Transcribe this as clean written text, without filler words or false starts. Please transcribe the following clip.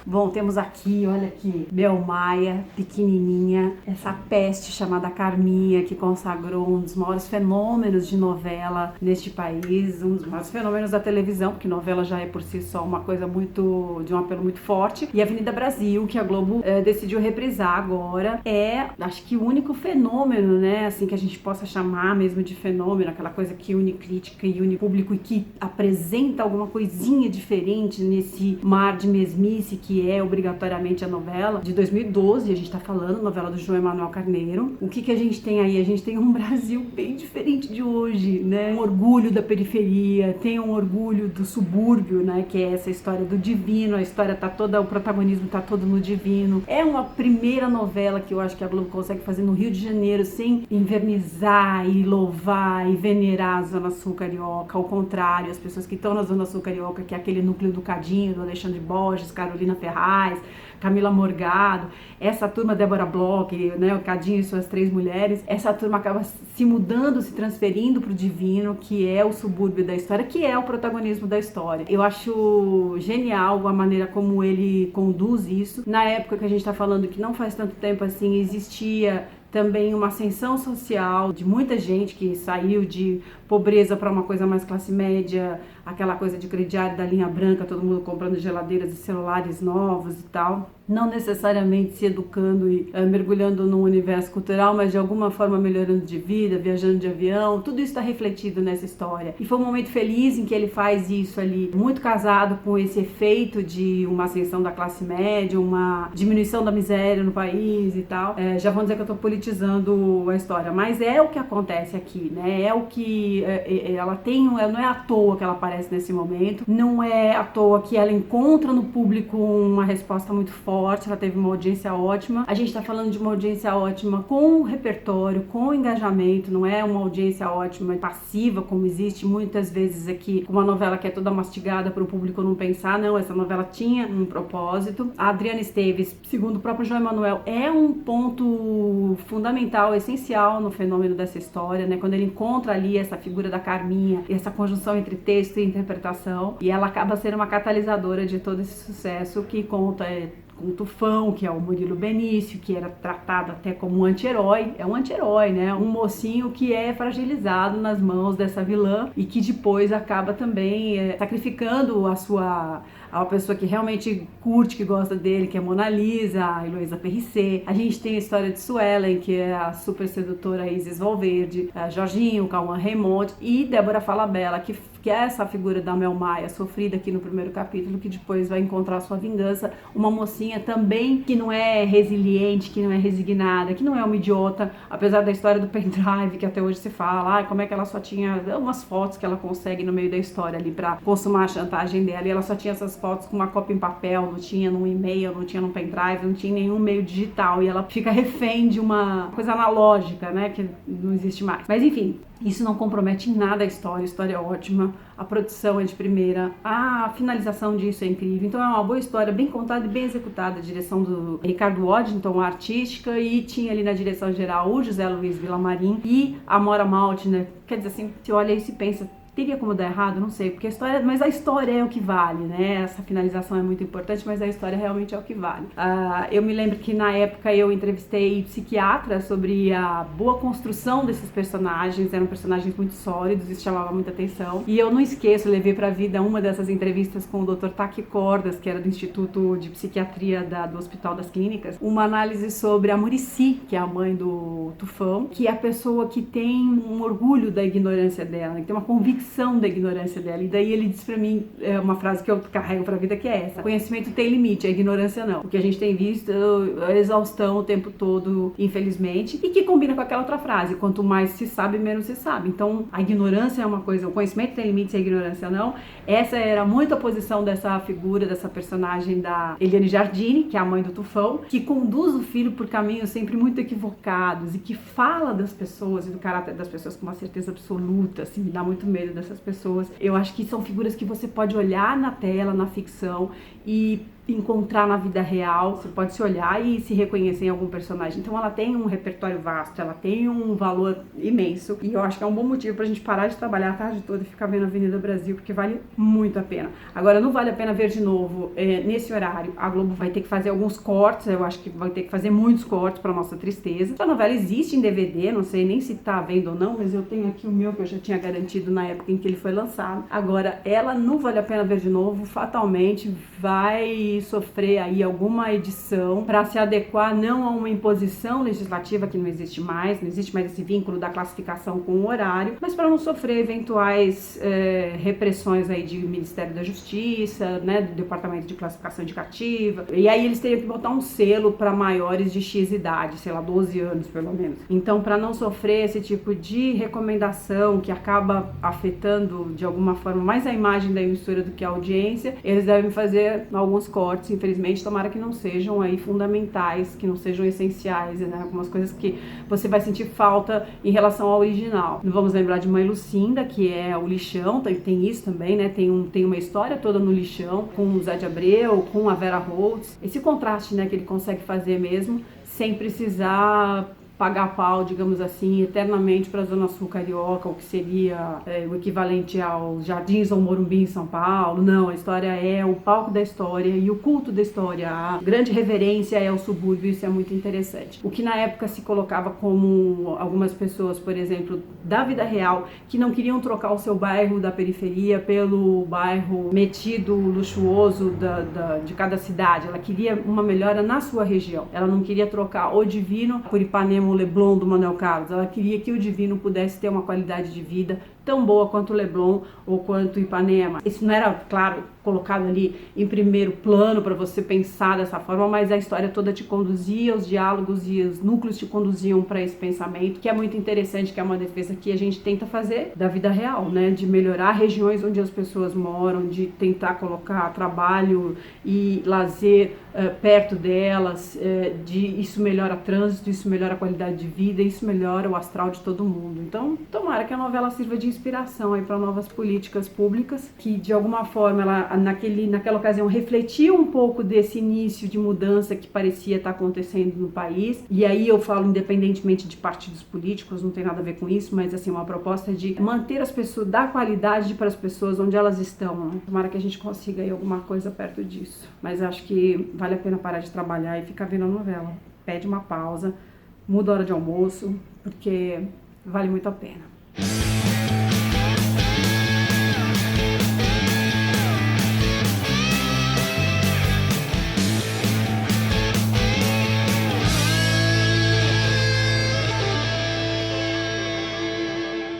Bom, temos aqui, olha aqui, Mel Maia, pequenininha, essa peste chamada Carminha, que consagrou um dos maiores fenômenos de novela neste país, um dos maiores fenômenos da televisão, porque novela já é por si só uma coisa de um apelo muito forte. E Avenida Brasil, que a Globo decidiu reprisar agora, acho que o único fenômeno, né, assim, que a gente possa chamar mesmo de fenômeno, aquela coisa que une crítica e une público e que apresenta alguma coisinha diferente nesse mar de mesmice que é obrigatoriamente a novela de 2012, a gente tá falando, novela do João Emanuel Carneiro. O que a gente tem aí? A gente tem um Brasil bem diferente de hoje, né? Um orgulho da periferia, tem um orgulho do subúrbio, né? Que é essa história do divino, a história tá toda, o protagonismo tá todo no divino. É uma primeira novela que eu acho que a Globo consegue fazer no Rio de Janeiro sem invernizar e louvar e venerar a Zona Sul Carioca, ao contrário, as pessoas que estão na Zona Sul Carioca, que é aquele núcleo do Cadinho, do Alexandre Borges, Carolina Ferraz, Camila Morgado, essa turma, Débora Bloch, né, o Cadinho e suas 3 mulheres, essa turma acaba se mudando, se transferindo para o divino, que é o subúrbio da história, que é o protagonismo da história. Eu acho genial a maneira como ele conduz isso. Na época que a gente está falando, que não faz tanto tempo assim, existia também uma ascensão social de muita gente que saiu de pobreza para uma coisa mais classe média, aquela coisa de crediário da linha branca, todo mundo comprando geladeiras e celulares novos e tal. Não necessariamente se educando e mergulhando num universo cultural, mas de alguma forma melhorando de vida, viajando de avião, tudo isso está refletido nessa história. E foi um momento feliz em que ele faz isso ali, muito casado com esse efeito de uma ascensão da classe média, uma diminuição da miséria no país e tal. Já vão dizer que eu estou politizando a história, mas é o que acontece aqui, né? É o que ela tem, não é à toa que ela aparece nesse momento, não é à toa que ela encontra no público uma resposta muito forte. Ela teve uma audiência ótima. A gente tá falando de uma audiência ótima com repertório, com engajamento, não é uma audiência ótima passiva, como existe muitas vezes aqui, uma novela que é toda mastigada para o público não pensar. Não, essa novela tinha um propósito. A Adriana Esteves, segundo o próprio João Emanuel, é um ponto fundamental, essencial no fenômeno dessa história, né? Quando ele encontra ali essa figura da Carminha, essa conjunção entre texto e interpretação, e ela acaba sendo uma catalisadora de todo esse sucesso que conta com o Tufão, que é o Murilo Benício, que era tratado até como um anti-herói. É um anti-herói, né? Um mocinho que é fragilizado nas mãos dessa vilã e que depois acaba também sacrificando a pessoa que realmente curte, que gosta dele, que é Mona Lisa, a Heloísa Perricet. A gente tem a história de Suelen, que é a super sedutora Isis Valverde, a Jorginho, Cauã Raymond e Débora Falabella, que é essa figura da Mel Maia, sofrida aqui no primeiro capítulo, que depois vai encontrar sua vingança. Uma mocinha também que não é resiliente, que não é resignada, que não é uma idiota, apesar da história do pendrive, que até hoje se fala, como é que ela só tinha umas fotos que ela consegue no meio da história ali pra consumar a chantagem dela, e ela só tinha essas fotos com uma cópia em papel, não tinha num e-mail, não tinha num pendrive, não tinha nenhum meio digital, e ela fica refém de uma coisa analógica, né, que não existe mais. Mas enfim, isso não compromete em nada a história é ótima, a produção é de primeira, a finalização disso é incrível, então é uma boa história, bem contada e bem executada, a direção do Ricardo Waddington, a artística, e tinha ali na direção geral o José Luiz Vilamarim e a Mora Maltner. Quer dizer assim, você olha isso e pensa, teria como dar errado? Não sei, porque a história é o que vale, né? Essa finalização é muito importante, mas a história realmente é o que vale. Eu me lembro que na época eu entrevistei psiquiatras sobre a boa construção desses personagens, eram personagens muito sólidos, isso chamava muita atenção. E eu não esqueço, levei pra vida uma dessas entrevistas com o Dr. Taki Cordas, que era do Instituto de Psiquiatria do Hospital das Clínicas, uma análise sobre a Muricy, que é a mãe do Tufão, que é a pessoa que tem um orgulho da ignorância dela, que tem uma convicção da ignorância dela. E daí ele disse pra mim uma frase que eu carrego pra vida, que é essa: conhecimento tem limite, a ignorância não. O que a gente tem visto é a exaustão o tempo todo, infelizmente, e que combina com aquela outra frase: quanto mais se sabe, menos se sabe. Então a ignorância é uma coisa, o conhecimento tem limite, a ignorância não. Essa era muito a posição dessa figura, dessa personagem da Eliane Jardine, que é a mãe do Tufão, que conduz o filho por caminhos sempre muito equivocados e que fala das pessoas e do caráter das pessoas com uma certeza absoluta, assim, me dá muito medo dessas pessoas. Eu acho que são figuras que você pode olhar na tela, na ficção, e encontrar na vida real, você pode se olhar e se reconhecer em algum personagem. Então ela tem um repertório vasto, ela tem um valor imenso, e eu acho que é um bom motivo pra gente parar de trabalhar a tarde toda e ficar vendo Avenida Brasil, porque vale muito a pena. Agora, não vale a pena ver de novo nesse horário. A Globo vai ter que fazer alguns cortes, eu acho que vai ter que fazer muitos cortes, pra nossa tristeza. A novela existe em DVD, não sei nem se tá vendo ou não, mas eu tenho aqui o meu que eu já tinha garantido na época em que ele foi lançado. Agora, ela não vale a pena ver de novo, fatalmente vai sofrer aí alguma edição para se adequar não a uma imposição legislativa que não existe mais esse vínculo da classificação com o horário, mas para não sofrer eventuais repressões aí de Ministério da Justiça, né, do Departamento de Classificação Indicativa, e aí eles teriam que botar um selo para maiores de X idade, sei lá, 12 anos pelo menos. Então, para não sofrer esse tipo de recomendação que acaba afetando de alguma forma mais a imagem da emissora do que a audiência, eles devem fazer alguns cortes, infelizmente, tomara que não sejam aí fundamentais, que não sejam essenciais, né? Algumas coisas que você vai sentir falta em relação ao original. Não vamos lembrar de Mãe Lucinda, que é o lixão, tem isso também, né? Tem uma história toda no lixão, com o Zé de Abreu, com a Vera Holtz. Esse contraste, né, que ele consegue fazer mesmo, sem precisar pagar pau, digamos assim, eternamente para a Zona Sul Carioca, o que seria o equivalente aos Jardins ou Morumbi em São Paulo. Não, a história é o palco da história e o culto da história. A grande reverência é o subúrbio, isso é muito interessante. O que na época se colocava como algumas pessoas, por exemplo, da vida real, que não queriam trocar o seu bairro da periferia pelo bairro metido, luxuoso de cada cidade. Ela queria uma melhora na sua região. Ela não queria trocar o Divino por Ipanema, o Leblon do Manuel Carlos. Ela queria que o Divino pudesse ter uma qualidade de vida tão boa quanto o Leblon ou quanto Ipanema. Isso não era, claro, colocado ali em primeiro plano para você pensar dessa forma, mas a história toda te conduzia, os diálogos e os núcleos te conduziam para esse pensamento, que é muito interessante, que é uma defesa que a gente tenta fazer da vida real, né? De melhorar regiões onde as pessoas moram, de tentar colocar trabalho e lazer perto delas, isso melhora o trânsito, isso melhora a qualidade de vida, isso melhora o astral de todo mundo. Então, tomara que a novela sirva de inspiração aí para novas políticas públicas, que de alguma forma ela naquela ocasião refletiu um pouco desse início de mudança que parecia estar acontecendo no país. E aí eu falo independentemente de partidos políticos, não tem nada a ver com isso, mas assim, uma proposta de manter as pessoas, dar qualidade para as pessoas onde elas estão, né? Tomara que a gente consiga aí alguma coisa perto disso. Mas acho que vale a pena parar de trabalhar e ficar vendo a novela. Pede uma pausa, muda a hora de almoço, porque vale muito a pena.